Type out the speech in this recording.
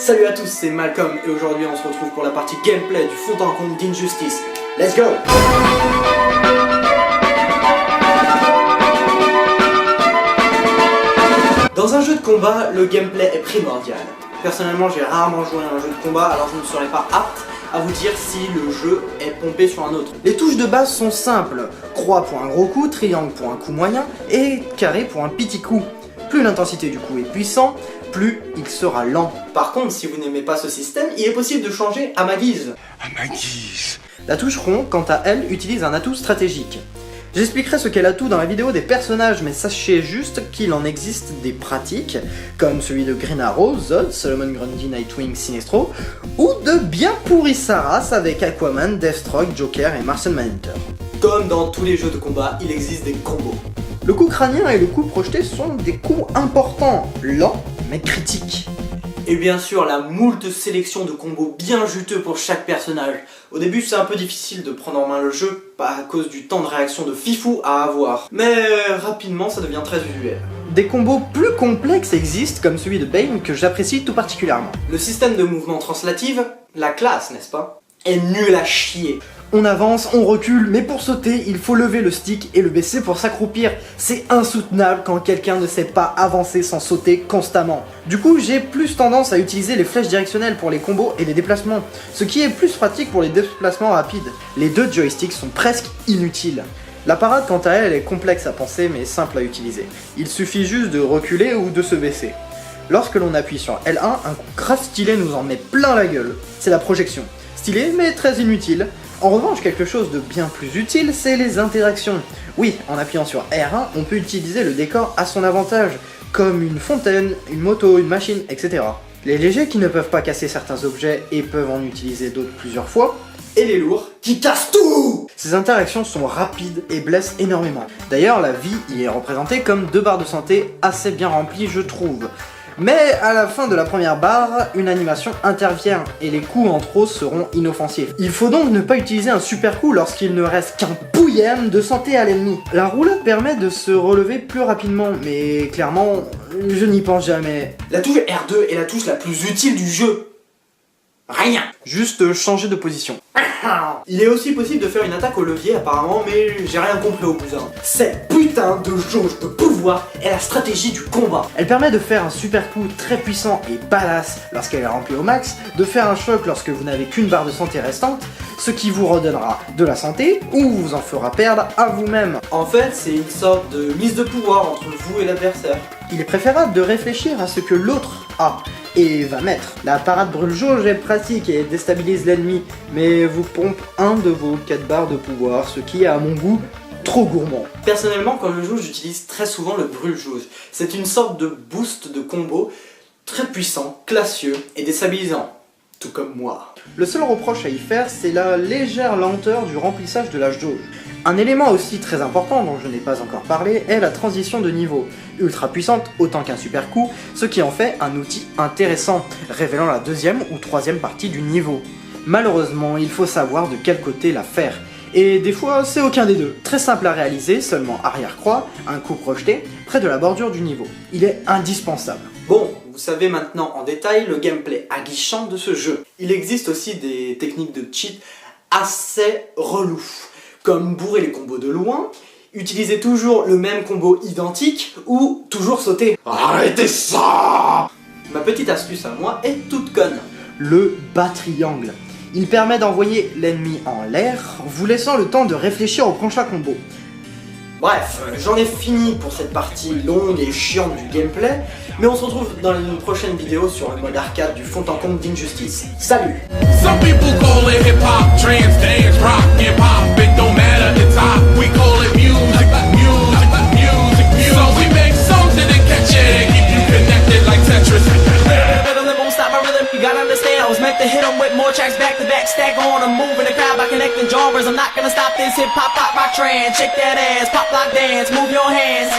Salut à tous, c'est Malcolm et aujourd'hui on se retrouve pour la partie gameplay du fond en comble d'Injustice. Let's go! Dans un jeu de combat, le gameplay est primordial. Personnellement, j'ai rarement joué à un jeu de combat, alors je ne serais pas apte à vous dire si le jeu est pompé sur un autre. Les touches de base sont simples. Croix pour un gros coup, triangle pour un coup moyen et carré pour un petit coup. Plus l'intensité du coup est puissant, plus il sera lent. Par contre, si vous n'aimez pas ce système, il est possible de changer à ma guise. À ma guise. La touche rond, quant à elle, utilise un atout stratégique. J'expliquerai ce qu'est l'atout dans la vidéo des personnages, mais sachez juste qu'il en existe des pratiques, comme celui de Green Arrow, Zod, Solomon Grundy, Nightwing, Sinestro, ou de bien pourri sa race avec Aquaman, Deathstroke, Joker et Martian Manhunter. Comme dans tous les jeux de combat, il existe des combos. Le coup crânien et le coup projeté sont des coups importants, lents mais critiques. Et bien sûr la moult sélection de combos bien juteux pour chaque personnage. Au début c'est un peu difficile de prendre en main le jeu, pas à cause du temps de réaction de fifou à avoir. Mais rapidement ça devient très usuel. Des combos plus complexes existent comme celui de Bane que j'apprécie tout particulièrement. Le système de mouvement translative, la classe n'est-ce pas, est nul à chier. On avance, on recule, mais pour sauter, il faut lever le stick et le baisser pour s'accroupir. C'est insoutenable quand quelqu'un ne sait pas avancer sans sauter constamment. Du coup, j'ai plus tendance à utiliser les flèches directionnelles pour les combos et les déplacements, ce qui est plus pratique pour les déplacements rapides. Les deux joysticks sont presque inutiles. La parade, quant à elle, est complexe à penser mais simple à utiliser. Il suffit juste de reculer ou de se baisser. Lorsque l'on appuie sur L1, un coup grave stylé nous en met plein la gueule. C'est la projection. Stylé mais très inutile. En revanche, quelque chose de bien plus utile, c'est les interactions. Oui, en appuyant sur R1, on peut utiliser le décor à son avantage, comme une fontaine, une moto, une machine, etc. Les légers qui ne peuvent pas casser certains objets et peuvent en utiliser d'autres plusieurs fois, et les lourds qui cassent tout! Ces interactions sont rapides et blessent énormément. D'ailleurs, la vie y est représentée comme 2 barres de santé assez bien remplies, je trouve. Mais à la fin de la première barre, une animation intervient et les coups en trop seront inoffensifs. Il faut donc ne pas utiliser un super coup lorsqu'il ne reste qu'un pouillème de santé à l'ennemi. La roulade permet de se relever plus rapidement, mais clairement, je n'y pense jamais. La touche R2 est la touche la plus utile du jeu. Rien. Juste changer de position. Il est aussi possible de faire une attaque au levier apparemment, mais j'ai rien compris au bousin. Cette putain de jauge de pouvoir est la stratégie du combat. Elle permet de faire un super coup très puissant et badass lorsqu'elle est remplie au max, de faire un choc lorsque vous n'avez qu'une barre de santé restante, ce qui vous redonnera de la santé ou vous en fera perdre à vous-même. En fait, c'est une sorte de mise de pouvoir entre vous et l'adversaire. Il est préférable de réfléchir à ce que l'autre a et va mettre. La parade brûle-jauge est pratique et déstabilise l'ennemi, mais vous pompe un de vos 4 barres de pouvoir, ce qui est à mon goût trop gourmand. Personnellement, quand je joue, j'utilise très souvent le brûle-jauge. C'est une sorte de boost de combo très puissant, classieux et déstabilisant. Tout comme moi. Le seul reproche à y faire, c'est la légère lenteur du remplissage de la jauge. Un élément aussi très important dont je n'ai pas encore parlé est la transition de niveau, ultra puissante autant qu'un super coup, ce qui en fait un outil intéressant, révélant la 2e ou 3e partie du niveau. Malheureusement, il faut savoir de quel côté la faire, et des fois c'est aucun des deux. Très simple à réaliser, seulement arrière-croix, un coup projeté, près de la bordure du niveau. Il est indispensable. Bon, vous savez maintenant en détail le gameplay aguichant de ce jeu. Il existe aussi des techniques de cheat assez reloues, comme bourrer les combos de loin, utiliser toujours le même combo identique, ou toujours sauter. Arrêtez ça! Ma petite astuce à moi est toute conne. Le bas triangle. Il permet d'envoyer l'ennemi en l'air, vous laissant le temps de réfléchir au prochain combo. Bref, j'en ai fini pour cette partie longue et chiante du gameplay, mais on se retrouve dans une prochaine vidéo sur le mode arcade du fond en comble d'Injustice. Salut! Some people call it hip-hop, trance, dance, rock, hip-hop, it don't matter, it's hot, we call it music, music, music, music. So we make songs that catch it, keep you connected like Tetris. You gotta understand, I was meant to hit them with more tracks back to back, stack on them, moving the crowd by connecting genres. I'm not gonna stop this hip hop, pop, rock, trance. Shake that ass, pop, lock, dance, move your hands.